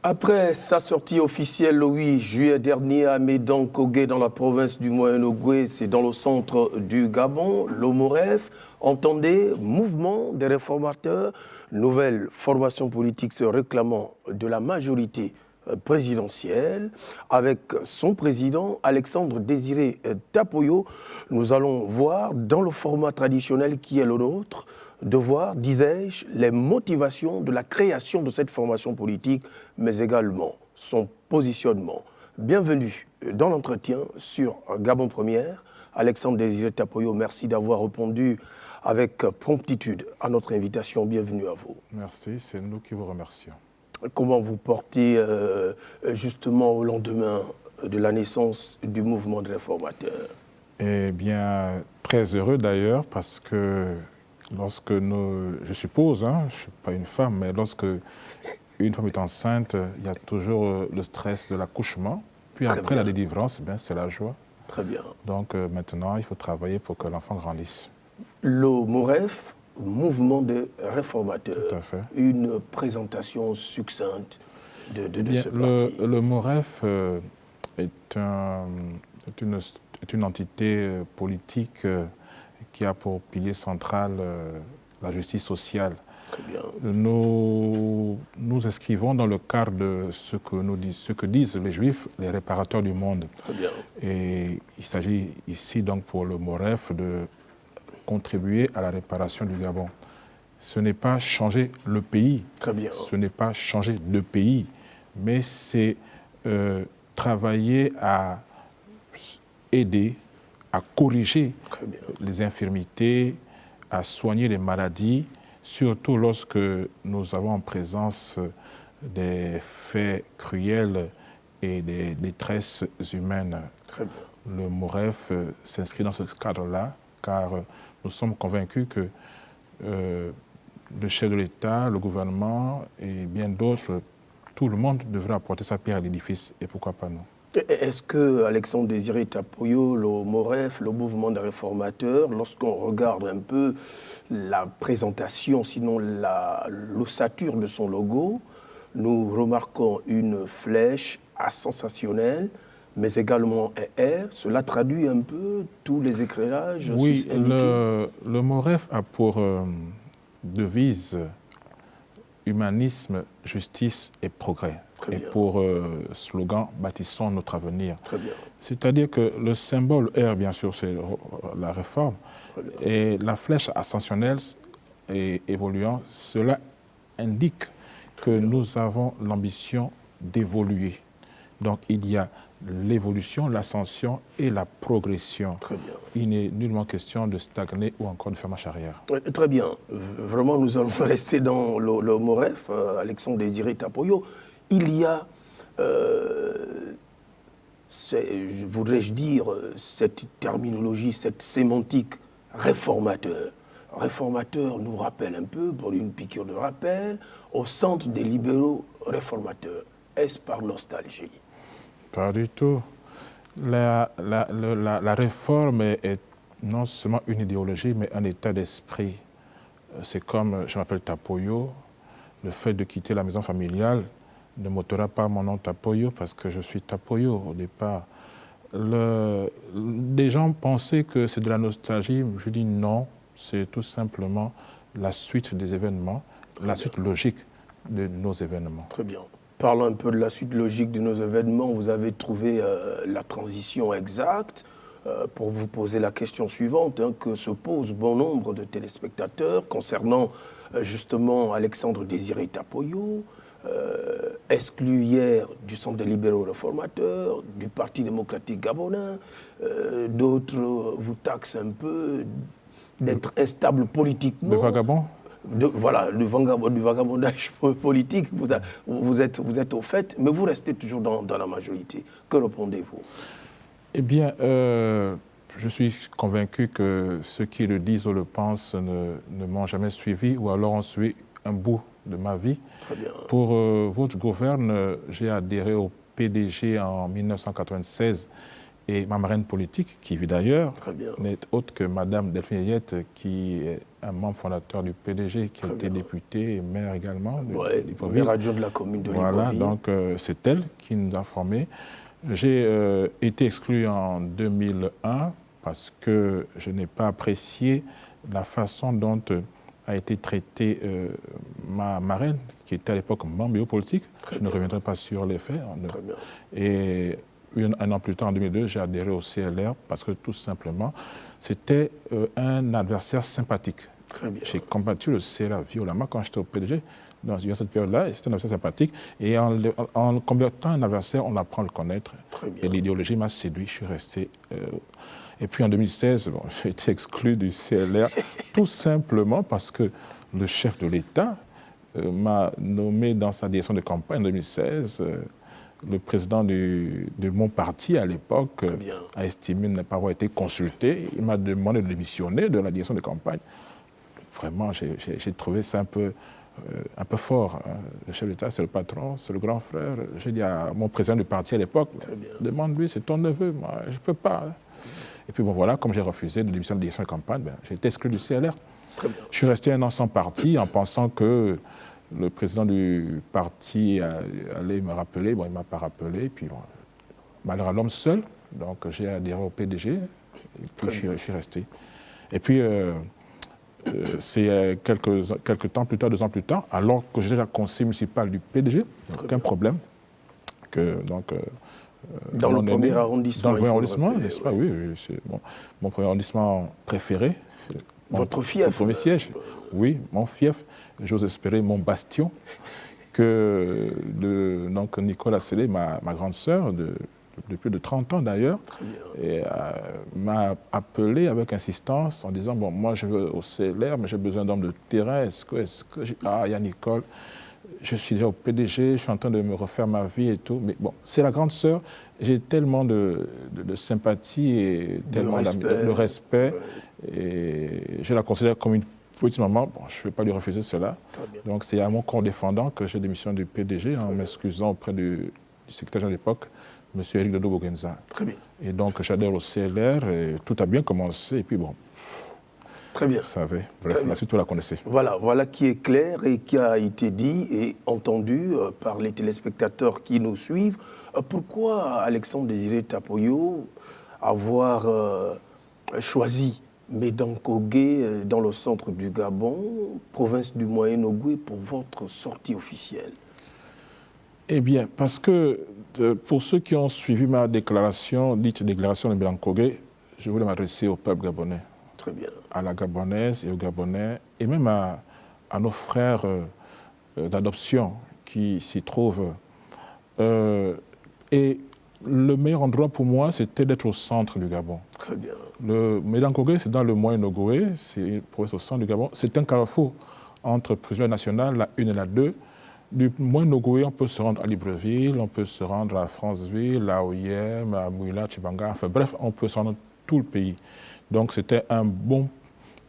Après sa sortie officielle le 8 juillet dernier à Médan-Kogué dans la province du Moyen-Ogooué, c'est dans le centre du Gabon, l'OMOREF entendait Mouvement des réformateurs, nouvelle formation politique se réclamant de la majorité présidentielle. Avec son président Alexandre Désiré Tapoyo, nous allons voir dans le format traditionnel qui est le nôtre, de voir, disais-je, les motivations de la création de cette formation politique, mais également son positionnement. Bienvenue dans l'entretien sur Gabon Première. Alexandre Désiré Tapoyo, merci d'avoir répondu avec promptitude à notre invitation. Bienvenue à vous. Merci, c'est nous qui vous remercions. Comment vous portez justement au lendemain de la naissance du mouvement des réformateurs? Eh bien, très heureux d'ailleurs parce que lorsque je suppose, je ne suis pas une femme, mais lorsque une femme est enceinte, il y a toujours le stress de l'accouchement. Puis Très après bien. la délivrance, c'est la joie. Très bien. Donc maintenant, il faut travailler pour que l'enfant grandisse. le MOREF, Mouvement des réformateurs. Tout à fait. Une présentation succincte de Bien, ce parti. le MOREF est une entité politique qui a pour pilier central la justice sociale. Très bien. Nous inscrivons dans le cadre de ce que disent les Juifs, les réparateurs du monde. Très bien. Et il s'agit ici donc pour le MOREF de contribuer à la réparation du Gabon. Ce n'est pas changer le pays, Très bien. ce n'est pas changer de pays, mais c'est travailler à aider, à corriger Très bien. les infirmités, à soigner les maladies, surtout lorsque nous avons en présence des faits cruels et des détresses humaines. Très bien. Le MOREF s'inscrit dans ce cadre-là, car nous sommes convaincus que le chef de l'État, le gouvernement et bien d'autres, tout le monde devrait apporter sa pierre à l'édifice, et pourquoi pas nous. Est-ce que Alexandre Désiré Tapoyo, le MOREF, le mouvement des réformateurs, lorsqu'on regarde un peu la présentation, sinon l'ossature de son logo, nous remarquons une flèche sensationnelle, mais également un R. Cela traduit un peu tous les éclairages. Oui, le MOREF a pour devise humanisme, justice et progrès. Très et bien. pour slogan, bâtissons notre avenir. Très bien. C'est-à-dire que le symbole R, bien sûr, c'est la réforme, et la flèche ascensionnelle et évoluant, cela indique que nous avons l'ambition d'évoluer. Donc il y a l'évolution, l'ascension et la progression. Très bien. Il n'est nullement question de stagner ou encore de faire marche arrière. Très bien. Vraiment, nous allons rester dans le MOREF, Alexandre Désiré Tapoyo. Il y a, voudrais-je dire, cette terminologie, cette sémantique réformateur. Réformateur nous rappelle un peu, pour une piqûre de rappel, au centre des libéraux réformateurs. Est-ce par nostalgie? Pas du tout. La réforme est non seulement une idéologie, mais un état d'esprit. C'est comme, je m'appelle Tapoyo, le fait de quitter la maison familiale ne m'ôtera pas mon nom Tapoyo parce que je suis Tapoyo au départ. Des gens pensaient que c'est de la nostalgie. Je dis non, c'est tout simplement la suite des événements, la suite logique de nos événements. Très bien. Parlons un peu de la suite logique de nos événements. Vous avez trouvé la transition exacte pour vous poser la question suivante que se posent bon nombre de téléspectateurs concernant justement Alexandre Désiré Tapoyo, exclu hier du Centre des libéraux réformateurs, du Parti démocratique gabonais. D'autres vous taxent un peu d'être instable politiquement. Le vagabond? Voilà, du vagabondage politique, vous êtes au fait, mais vous restez toujours dans la majorité. Que répondez-vous? Eh bien, je suis convaincu que ceux qui le disent ou le pensent ne m'ont jamais suivi ou alors ont suivi un bout de ma vie. Très bien. Pour votre gouverne, j'ai adhéré au PDG en 1996 Et ma marraine politique, qui vit d'ailleurs, Très bien. n'est autre que Madame Delphine Ayette, qui est un membre fondateur du PDG, qui a été députée et maire également. Ouais, maire adjoint de la commune de Libreville. Voilà, donc c'est elle qui nous a formés. J'ai été exclu en 2001 parce que je n'ai pas apprécié la façon dont a été traitée ma marraine, qui était à l'époque membre biopolitique. Je ne reviendrai pas sur les faits. Très bien. Et un an plus tard, en 2002, j'ai adhéré au CLR parce que tout simplement, c'était un adversaire sympathique. Très bien. J'ai combattu le CLR violemment quand j'étais au PDG. Dans cette période-là, c'était un adversaire sympathique. Et en combattant un adversaire, on apprend à le connaître. Très bien. Et l'idéologie m'a séduit, je suis resté. Et puis en 2016, bon, j'ai été exclu du CLR, tout simplement parce que le chef de l'État m'a nommé dans sa direction de campagne en 2016. Le président de mon parti à l'époque a estimé ne pas avoir été consulté. Il m'a demandé de démissionner de la direction de campagne. Vraiment, j'ai trouvé ça un peu fort. Le chef d'État, c'est le patron, c'est le grand frère. J'ai dit à mon président du parti à l'époque, demande-lui, c'est ton neveu, moi, je ne peux pas. Et puis bon voilà, comme j'ai refusé de démissionner de la direction de campagne, j'ai été exclu du CLR. Je suis resté un an sans parti en pensant que le président du parti allait me rappeler. Bon, il ne m'a pas rappelé. Puis bon, malheur à l'homme seul, donc j'ai adhéré au PDG. Et puis je suis resté. Et puis, c'est quelques temps plus tard, 2 ans plus tard, alors que j'étais la conseiller municipale du PDG, il n'y a aucun problème. Dans le premier arrondissement. Dans le premier arrondissement, n'est-ce pas? Oui, c'est mon premier arrondissement préféré. Votre fief? Mon premier siège. Oui, mon fief. J'ose espérer mon bastion. Que donc Nicolas Célé, ma grande sœur, de plus de 30 ans d'ailleurs, m'a appelé avec insistance en disant, bon, moi je veux au CLR, mais j'ai besoin d'hommes de terrain. Est-ce que il y a Nicole, je suis déjà au PDG, je suis en train de me refaire ma vie et tout. Mais bon, c'est la grande sœur. J'ai tellement de sympathie et tellement de respect. Et je la considère comme une petite maman. Bon, je ne vais pas lui refuser cela. Donc c'est à mon corps défendant que j'ai démissionné du PDG en m'excusant auprès du secrétaire général de l'époque, M. Eric Dodo Bogenza. Très bien. Et donc j'adhère au CLR et tout a bien commencé. Et puis bon. Très bien. Vous savez, bref, la suite, vous la connaissez. Voilà qui est clair et qui a été dit et entendu par les téléspectateurs qui nous suivent. Pourquoi Alexandre Désiré Tapoyo avoir choisi Médankogé dans le centre du Gabon, province du Moyen-Ogooué, pour votre sortie officielle? Eh bien, parce que pour ceux qui ont suivi ma déclaration, dite déclaration de Médankogé, je voulais m'adresser au peuple gabonais. Très bien. À la Gabonaise et aux Gabonais, et même à nos frères d'adoption qui s'y trouvent. Et le meilleur endroit pour moi, c'était d'être au centre du Gabon. Très bien. Le Médankogé, c'est dans le Moyen-Ogooué, c'est une province au centre du Gabon. C'est un carrefour entre plusieurs nationales, la 1 et la 2. Du Moyen-Ogooué, on peut se rendre à Libreville, on peut se rendre à Franceville, à Oyem, à Mouila, Tchibanga, enfin bref, on peut se rendre dans tout le pays. Donc c'était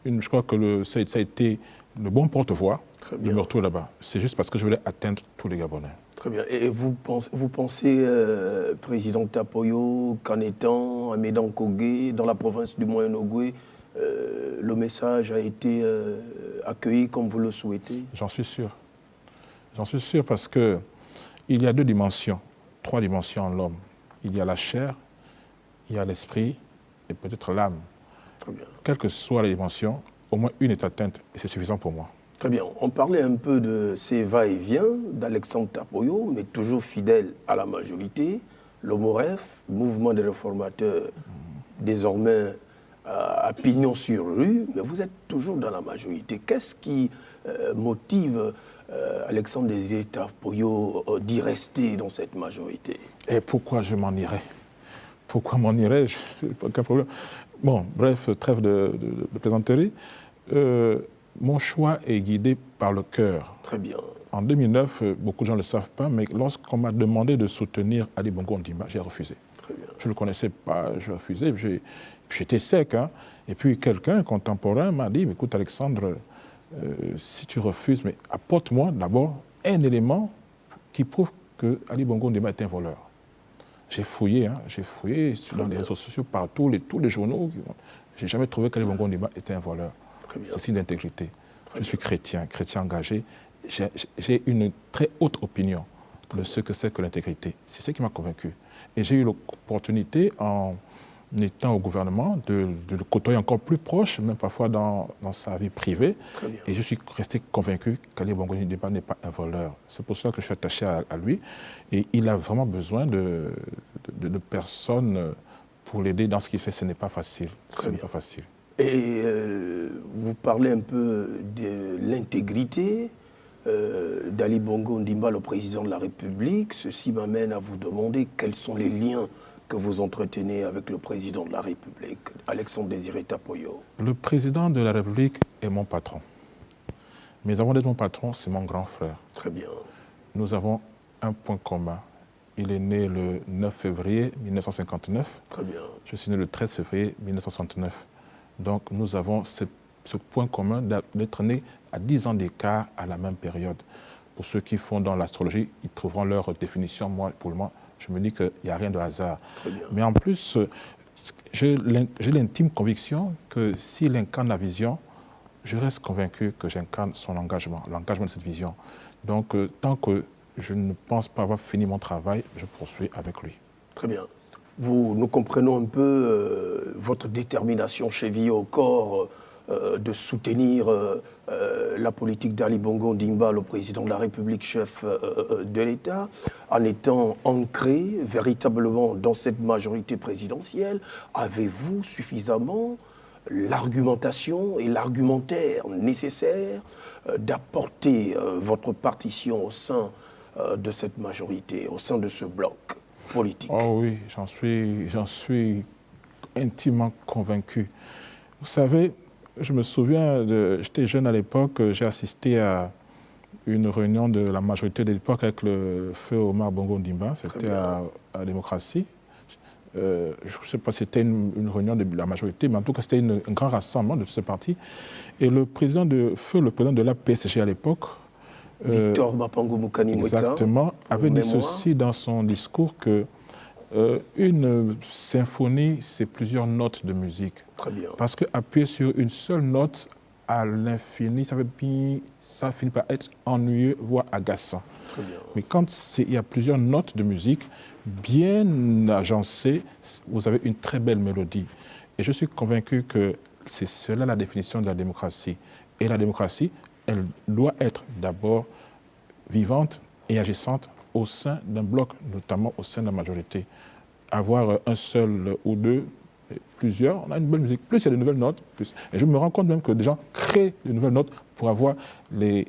je crois que ça a été le bon porte-voix de me retrouver là-bas. C'est juste parce que je voulais atteindre tous les Gabonais. Très bien. Et vous pensez, président Tapoyo, qu'en étant à Médankogé, dans la province du Moyen-Ogooué, le message a été accueilli comme vous le souhaitez? J'en suis sûr. J'en suis sûr parce qu'il y a 2 dimensions, 3 dimensions en l'homme. Il y a la chair, il y a l'esprit et peut-être l'âme. Très bien. Quelle que soit la dimension, au moins une est atteinte et c'est suffisant pour moi. Très bien. On parlait un peu de ces va-et-vient d'Alexandre Tapoyo, mais toujours fidèle à la majorité. Le MOREF, Mouvement des réformateurs, désormais à pignon sur rue, mais vous êtes toujours dans la majorité. Qu'est-ce qui motive Alexandre Désiré Tapoyo d'y rester dans cette majorité? Et pourquoi je m'en irais? Pourquoi m'en irais? Aucun problème. Bon, bref, trêve de plaisanterie. Mon choix est guidé par le cœur. Très bien. En 2009, beaucoup de gens ne le savent pas, mais lorsqu'on m'a demandé de soutenir Ali Bongo Ondimba, j'ai refusé. Très bien. Je ne le connaissais pas, j'ai refusé. J'étais sec. Hein. Et puis quelqu'un, contemporain, m'a dit, écoute Alexandre, si tu refuses, mais apporte-moi d'abord un élément qui prouve que Ali Bongo Ondimba est un voleur. J'ai fouillé dans les réseaux sociaux, partout, tous les journaux. Je n'ai jamais trouvé qu'Ali Bongo Ondimba était un voleur. C'est signe d'intégrité. Je suis chrétien engagé. J'ai une très haute opinion de ce que c'est que l'intégrité. C'est ce qui m'a convaincu. Et j'ai eu l'opportunité, en étant au gouvernement, de le côtoyer encore plus proche, même parfois dans sa vie privée. Et je suis resté convaincu qu'Ali Bongo Ondimba n'est pas un voleur. C'est pour ça que je suis attaché à lui. Et il a vraiment besoin de personnes pour l'aider dans ce qu'il fait. Ce n'est pas facile. Ce n'est pas facile. Et vous parlez un peu de l'intégrité d'Ali Bongo Ondimba, le président de la République. Ceci m'amène à vous demander quels sont les liens que vous entretenez avec le président de la République, Alexandre Désiré Tapoyo. Le président de la République est mon patron. Mais avant d'être mon patron, c'est mon grand frère. Très bien. Nous avons un point commun. Il est né le 9 février 1959. Très bien. Je suis né le 13 février 1969. Donc nous avons ce point commun d'être nés à 10 ans d'écart à la même période. Pour ceux qui font dans l'astrologie, ils trouveront leur définition. Moi, pour le moment, je me dis qu'il n'y a rien de hasard. Mais en plus, j'ai l'intime conviction que s'il incarne la vision, je reste convaincu que j'incarne son engagement, l'engagement de cette vision. Donc, tant que je ne pense pas avoir fini mon travail, je poursuis avec lui. Très bien. Nous comprenons un peu votre détermination chevillée au corps de soutenir la politique d'Ali Bongo Ondimba, le président de la République, chef de l'État, en étant ancré véritablement dans cette majorité présidentielle. Avez-vous suffisamment l'argumentation et l'argumentaire nécessaires d'apporter votre partition au sein de cette majorité, au sein de ce bloc politique? Oh oui, j'en suis intimement convaincu. Vous savez, je me souviens, j'étais jeune à l'époque, j'ai assisté à une réunion de la majorité de l'époque avec le feu Omar Bongo Ondimba, c'était à la démocratie. Je ne sais pas si c'était une réunion de la majorité, mais en tout cas c'était un grand rassemblement de tous ces partis. Et le président de feu, le président de la PSG à l'époque, Victor Mapango Mukani Mweta, exactement, avait dit ceci dans son discours que une symphonie, c'est plusieurs notes de musique. Très bien. Parce qu'appuyer sur une seule note à l'infini, ça finit par être ennuyeux, voire agaçant. Très bien. Mais quand il y a plusieurs notes de musique bien agencées, vous avez une très belle mélodie. Et je suis convaincu que c'est cela la définition de la démocratie. Et la démocratie, elle doit être d'abord vivante et agissante au sein d'un bloc, notamment au sein de la majorité. Avoir un seul ou deux, plusieurs, on a une bonne musique. Plus il y a de nouvelles notes, plus. Et je me rends compte même que des gens créent de nouvelles notes pour avoir les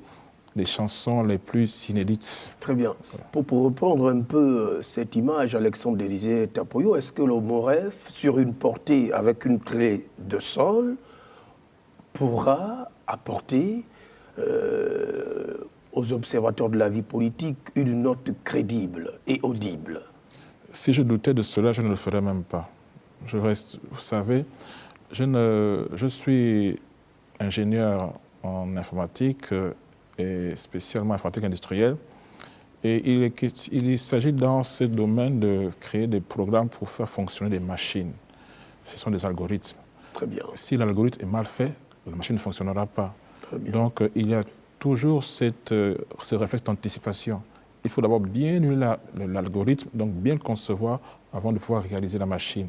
chansons les plus inédites. Très bien. Pour reprendre un peu cette image, Alexandre Désiré Tapoyo, est-ce que le Moref, sur une portée avec une clé de sol, pourra apporter aux observateurs de la vie politique une note crédible et audible? Si je doutais de cela, je ne le ferais même pas. Vous savez, je suis ingénieur en informatique et spécialement informatique industrielle. Et il s'agit dans ce domaine de créer des programmes pour faire fonctionner des machines. Ce sont des algorithmes. Très bien. Si l'algorithme est mal fait, la machine ne fonctionnera pas. Très bien. Donc, il y a toujours ce réflexe d'anticipation. Il faut d'abord bien huiler l'algorithme, donc bien le concevoir avant de pouvoir réaliser la machine.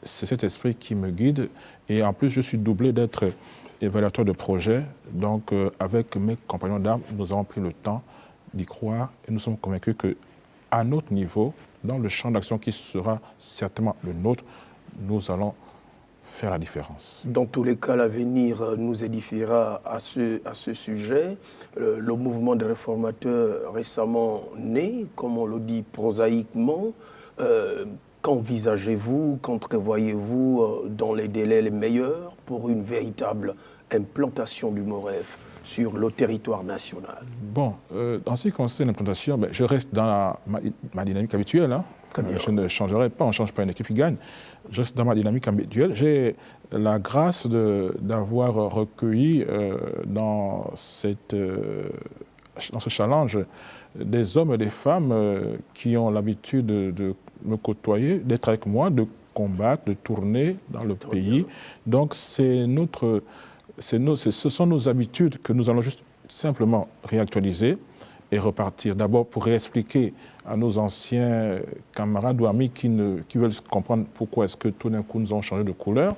C'est cet esprit qui me guide. Et en plus, je suis doublé d'être évaluateur de projet. Donc, avec mes compagnons d'armes, nous avons pris le temps d'y croire et nous sommes convaincus qu'à notre niveau, dans le champ d'action qui sera certainement le nôtre, nous allons faire la différence. Dans tous les cas, l'avenir nous édifiera à ce sujet. Le mouvement des réformateurs récemment né, comme on le dit prosaïquement, qu'envisagez-vous, qu'entrevoyez-vous dans les délais les meilleurs pour une véritable implantation du Moref sur le territoire national? Bon, en ce qui concerne l'implantation, je reste dans ma dynamique habituelle. Hein. Je ne changerai pas, on ne change pas une équipe qui gagne. Je reste dans ma dynamique habituelle. J'ai la grâce d'avoir recueilli dans ce challenge des hommes et des femmes qui ont l'habitude de me côtoyer, d'être avec moi, de combattre, de tourner dans le pays. Donc ce sont nos habitudes que nous allons juste simplement réactualiser et repartir. D'abord pour réexpliquer à nos anciens camarades ou amis qui veulent comprendre pourquoi est-ce que tout d'un coup nous avons changé de couleur.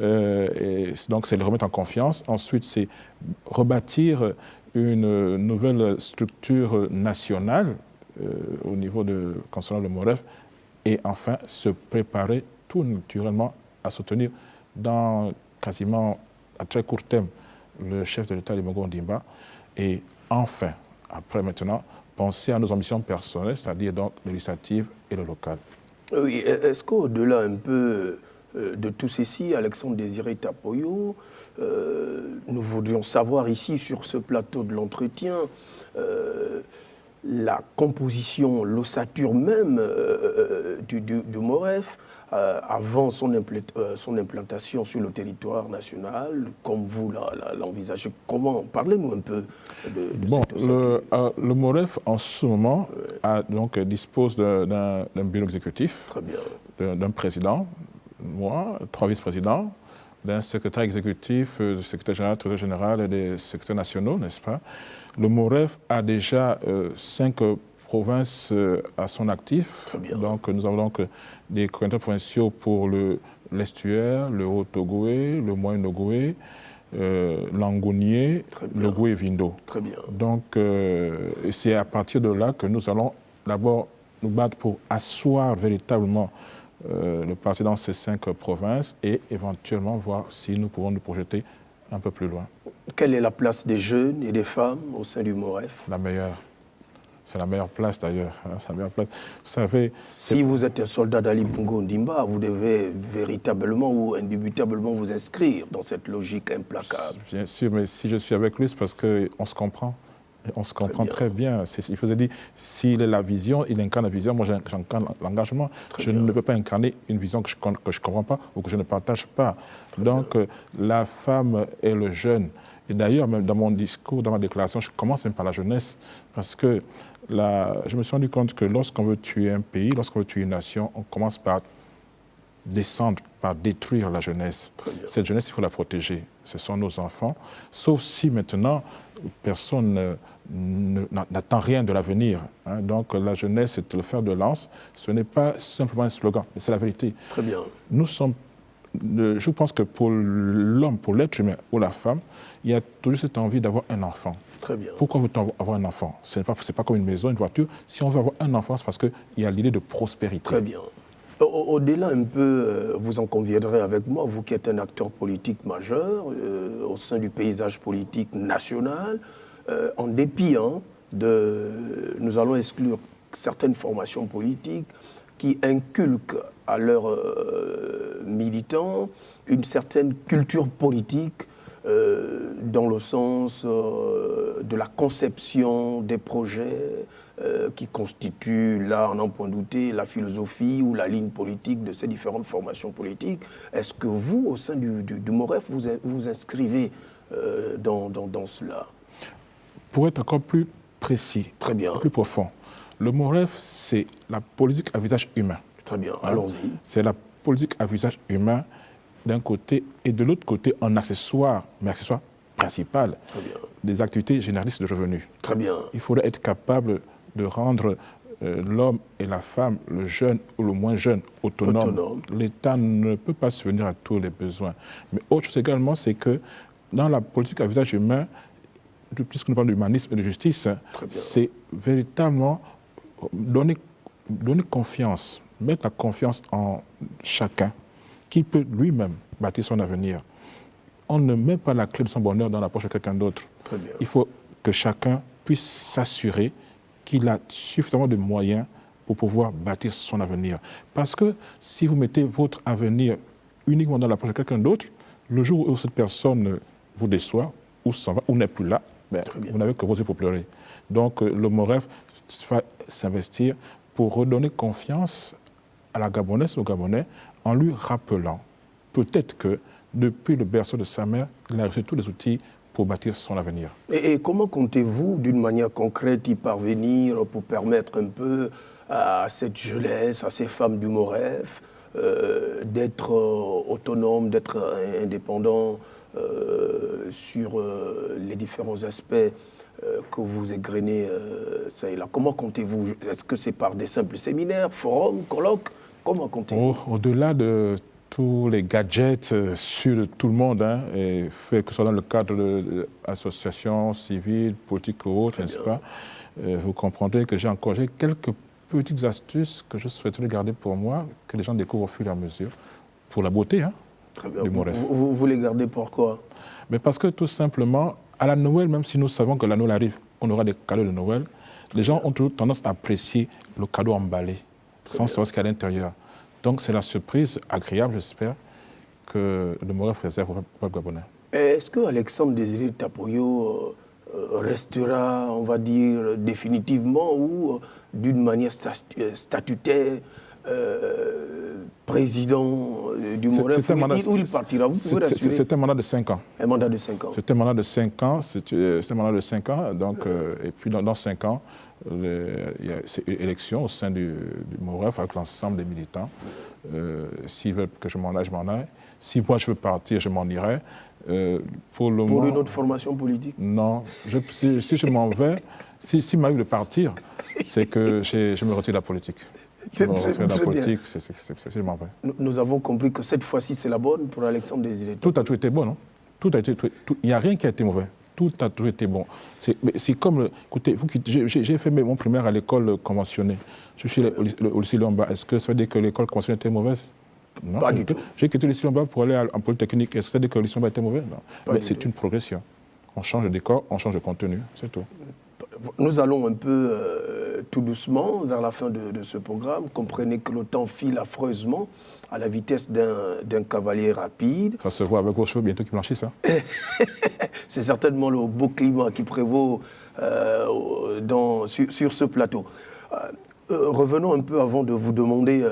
Et donc c'est le remettre en confiance. Ensuite c'est rebâtir une nouvelle structure nationale au niveau concernant le MOREF. Et enfin se préparer tout naturellement à soutenir dans quasiment à très court terme le chef de l'État, Bongo Ondimba. Et enfin, après maintenant, penser à nos ambitions personnelles, c'est-à-dire donc législatives et le local. Oui, est-ce qu'au-delà un peu de tout ceci, Alexandre Désiré Tapoyo, nous voudrions savoir ici sur ce plateau de l'entretien la composition, l'ossature même du MOREF, avant son implantation sur le territoire national, comme vous l'envisagez. Comment? Parlez-nous un peu de cette ossature. Le MOREF, en ce moment, dispose d'un bureau exécutif, d'un président, moi, 3 vice-présidents, d'un secrétaire exécutif, du secrétaire général, trésorier général et des secrétaires nationaux, n'est-ce pas? Le MOREF a déjà 5 provinces à son actif. Donc nous avons donc des coordinateurs provinciaux pour l'estuaire, le Haut-Ogooué, le Moyen-Ogooué, l'Angounié, le Goué-Vindo. Très bien. Donc c'est à partir de là que nous allons d'abord nous battre pour asseoir véritablement le parti dans ces 5 provinces et éventuellement voir si nous pouvons nous projeter un peu plus loin. Quelle est la place des jeunes et des femmes au sein du MOREF? La meilleure. C'est la meilleure place d'ailleurs. C'est la meilleure place. Vous savez, si vous êtes un soldat d'Ali Bongo Ondimba, vous devez véritablement ou indubitablement vous inscrire dans cette logique implacable. Bien sûr, mais si je suis avec lui, c'est parce qu'on se comprend. On se comprend très bien. Il faisait dire, s'il est la vision, il incarne la vision, moi j'incarne l'engagement. Je ne peux pas incarner une vision que je ne comprends pas ou que je ne partage pas. Donc la femme et le jeune, et d'ailleurs même dans mon discours, dans ma déclaration, je commence même par la jeunesse, parce que je me suis rendu compte que lorsqu'on veut tuer un pays, lorsqu'on veut tuer une nation, on commence par descendre, par détruire la jeunesse. Cette jeunesse, il faut la protéger. Ce sont nos enfants, sauf si maintenant, personne n'attend rien de l'avenir. Donc la jeunesse, c'est le fer de lance. Ce n'est pas simplement un slogan, mais c'est la vérité. Très bien. Nous sommes, je pense que pour l'homme, pour l'être humain ou la femme, il y a toujours cette envie d'avoir un enfant. Très bien. Pourquoi veut-on avoir un enfant? Ce n'est pas comme une maison, une voiture. Si on veut avoir un enfant, c'est parce qu'il y a l'idée de prospérité. Très bien. Au-delà un peu, vous en conviendrez avec moi, vous qui êtes un acteur politique majeur au sein du paysage politique national, en dépit nous allons exclure certaines formations politiques qui inculquent à leurs militants une certaine culture politique dans le sens de la conception des projets qui constituent, là, en n'en point douter, la philosophie ou la ligne politique de ces différentes formations politiques. Est-ce que vous, au sein du MOREF, vous inscrivez dans cela? Pour être encore plus précis, très bien, plus profond, le MOREF, c'est la politique à visage humain. Très bien, allons-y. C'est la politique à visage humain d'un côté et de l'autre côté un accessoire, mais accessoire principal, des activités généralistes de revenus. Très bien. Il faudrait être capable de rendre l'homme et la femme, le jeune ou le moins jeune, autonomes. L'État ne peut pas subvenir à tous les besoins. Mais autre chose également, c'est que dans la politique à visage humain, puisque nous parlons d'humanisme et de justice, c'est véritablement donner confiance, mettre la confiance en chacun qui peut lui-même bâtir son avenir. On ne met pas la clé de son bonheur dans la poche de quelqu'un d'autre. Il faut que chacun puisse s'assurer qu'il a suffisamment de moyens pour pouvoir bâtir son avenir. Parce que si vous mettez votre avenir uniquement dans la poche de quelqu'un d'autre, le jour où cette personne vous déçoit, ou s'en va, ou n'est plus là, vous n'avez que vos yeux pour pleurer. Donc le MOREF va s'investir pour redonner confiance à la Gabonaise, au Gabonais, en lui rappelant peut-être que depuis le berceau de sa mère, il a reçu tous les outils pour bâtir son avenir. Et comment comptez-vous, d'une manière concrète, y parvenir pour permettre un peu à cette jeunesse, à ces femmes du Moref, d'être autonome, d'être indépendant sur les différents aspects que vous égrenez ça et là. Comment comptez-vous? Est-ce que c'est par des simples séminaires, forums, colloques? Comment comptez-vous? Au-delà de tous les gadgets sur tout le monde, hein, et fait que ce soit dans le cadre d'associations civiles, politiques ou autres, n'est-ce pas? Vous comprendrez que j'ai quelques petites astuces que je souhaiterais garder pour moi, que les gens découvrent au fur et à mesure, pour la beauté, hein, très bien. Vous les gardez pourquoi? Mais parce que tout simplement, à la Noël, même si nous savons que la Noël arrive, on aura des cadeaux de Noël, les gens ont toujours tendance à apprécier le cadeau emballé, sans savoir ce qu'il y a à l'intérieur. Donc c'est la surprise agréable, j'espère, que le Moref réserve au peuple gabonais. Est-ce que Alexandre Désiré Tapoyo restera, on va dire, définitivement ou d'une manière statutaire président du Moref, où il partira? C'est un mandat de 5 ans. Un mandat de 5 ans. C'est un mandat de 5 ans. C'est un mandat de 5 ans. Donc, et puis dans 5 ans, il y a une élection au sein du Moref avec l'ensemble des militants. S'ils veulent que je m'en aille, je m'en aille. Si moi je veux partir, je m'en irai. Pour une autre formation politique? Non. Si je m'en vais, s'il m'arrive de partir, c'est que je me retire de la politique. Je me retire de la politique, je m'en vais. Nous avons compris que cette fois-ci, c'est la bonne pour Alexandre Désiré. Tout a toujours été bon, non? Il n'y a rien qui a été mauvais. Tout a toujours été bon. C'est comme, écoutez, j'ai fait mon primaire à l'école conventionnée. Je suis au lycée Lomba. Est-ce que ça veut dire que l'école conventionnée était mauvaise? Non. Pas du tout. J'ai quitté le lycée Lomba pour aller en Polytechnique. Est-ce que ça veut dire que le lycée Lomba était mauvais? Non. Mais c'est une progression. On change de décor, on change de contenu, c'est tout. Nous allons un peu tout doucement vers la fin de ce programme. Comprenez que le temps file affreusement à la vitesse d'un cavalier rapide. Ça se voit avec vos cheveux bientôt qui blanchissent. Hein. C'est certainement le beau climat qui prévaut sur ce plateau. Revenons un peu avant de vous demander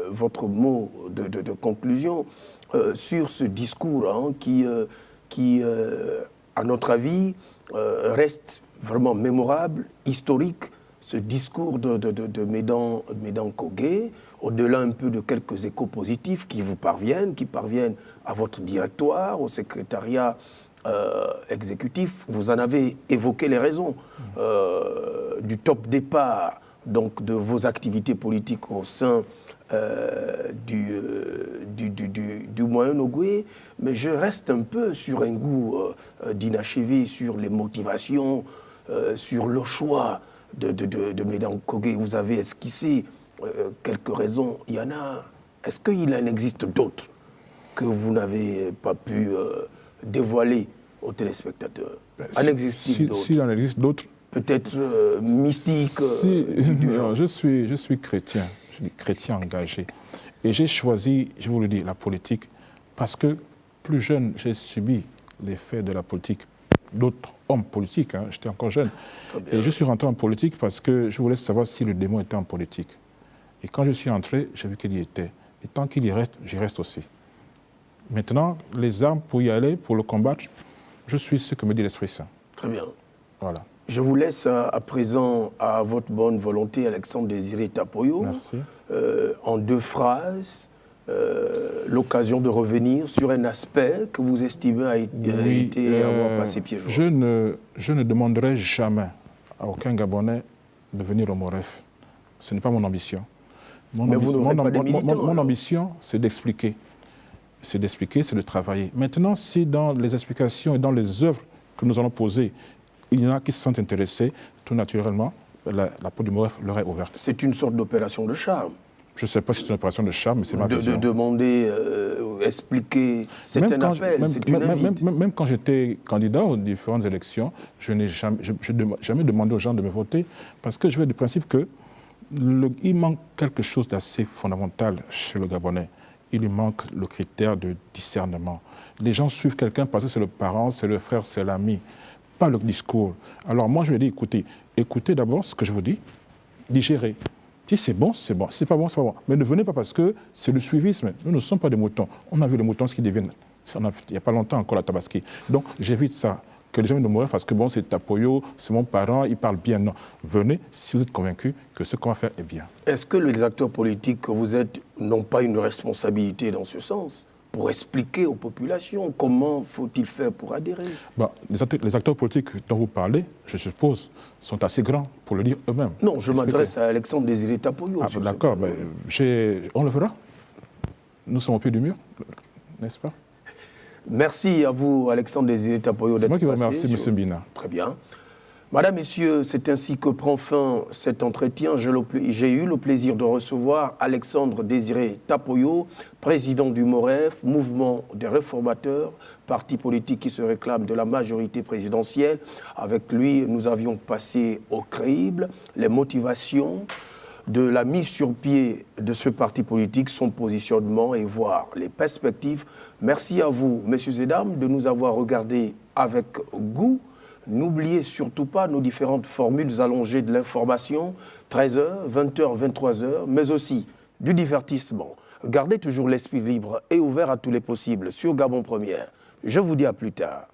votre mot de conclusion sur ce discours hein, qui à notre avis, reste vraiment mémorable, historique, ce discours de Médan Kogué, au-delà un peu de quelques échos positifs qui vous parviennent, à votre directoire, au secrétariat exécutif. Vous en avez évoqué les raisons du top départ donc, de vos activités politiques au sein du Moyen-Ogooué, mais je reste un peu sur un goût d'inachevé, sur les motivations, sur le choix de Médan Kogué. Vous avez esquissé quelques raisons. Il y en a. Est-ce qu'il en existe d'autres que vous n'avez pas pu dévoiler aux téléspectateurs? En existe-t-il d'autres? S'il en existe d'autres. Peut-être mystiques. Non, je suis chrétien. Je suis chrétien engagé. Et j'ai choisi, je vous le dis, la politique parce que plus jeune, j'ai subi l'effet de la politique d'autres hommes politiques. Hein, j'étais encore jeune. Et je suis rentré en politique parce que je voulais savoir si le démon était en politique. Et quand je suis entré, j'ai vu qu'il y était. Et tant qu'il y reste, j'y reste aussi. Maintenant, les armes pour y aller, pour le combattre, je suis ce que me dit l'Esprit Saint. Très bien. Voilà. Je vous laisse à présent à votre bonne volonté, Alexandre Désiré Tapoyo. Merci. En 2 phrases, l'occasion de revenir sur un aspect que vous estimez avoir passé pied joint. Je ne demanderai jamais à aucun Gabonais de venir au Moref. Ce n'est pas mon ambition. Mon ambition, c'est d'expliquer. C'est d'expliquer, c'est de travailler. Maintenant, si dans les explications et dans les œuvres que nous allons poser, il y en a qui se sentent intéressés, tout naturellement, la porte du Moref leur est ouverte. C'est une sorte d'opération de charme. Je ne sais pas si c'est une opération de charme, mais c'est ma vision. De demander, expliquer, c'est un appel, c'est une invite. Même quand j'étais candidat aux différentes élections, je n'ai jamais demandé aux gens de me voter, parce que je vais du principe qu'il manque quelque chose d'assez fondamental chez le Gabonais. Il lui manque le critère de discernement. Les gens suivent quelqu'un parce que c'est le parent, c'est le frère, c'est l'ami, pas le discours. Alors moi, je lui ai dit, écoutez d'abord ce que je vous dis, digérez. Si c'est bon, c'est bon. Si c'est pas bon, c'est pas bon. Mais ne venez pas parce que c'est le suivisme. Nous ne sommes pas des moutons. On a vu les moutons, ce qu'ils deviennent. Il n'y a pas longtemps encore la Tabaski. Donc j'évite ça. que les gens viennent au Moref parce que bon, c'est Tapoyo, c'est mon parent, il parle bien. Non, venez si vous êtes convaincus que ce qu'on va faire est bien. Est-ce que les acteurs politiques que vous êtes n'ont pas une responsabilité dans ce sens pour expliquer aux populations comment faut-il faire pour adhérer? Bon, les acteurs politiques dont vous parlez, je suppose, sont assez grands pour le dire eux-mêmes. Non, je m'adresse à Alexandre Désiré Tapoyo. Ah, d'accord, on le fera. Nous sommes au pied du mur, n'est-ce pas? Merci à vous, Alexandre Désiré Tapoyo, d'être passé. C'est moi qui vous remercie, M. Bina. Très bien. Madame, Messieurs, c'est ainsi que prend fin cet entretien. J'ai eu le plaisir de recevoir Alexandre Désiré Tapoyo, président du MOREF, Mouvement des Réformateurs, parti politique qui se réclame de la majorité présidentielle. Avec lui, nous avions passé au crible les motivations de la mise sur pied de ce parti politique, son positionnement et voir les perspectives. Merci à vous, messieurs et dames, de nous avoir regardés avec goût. N'oubliez surtout pas nos différentes formules allongées de l'information, 13h, 20h, 23h, mais aussi du divertissement. Gardez toujours l'esprit libre et ouvert à tous les possibles sur Gabon Première. Je vous dis à plus tard.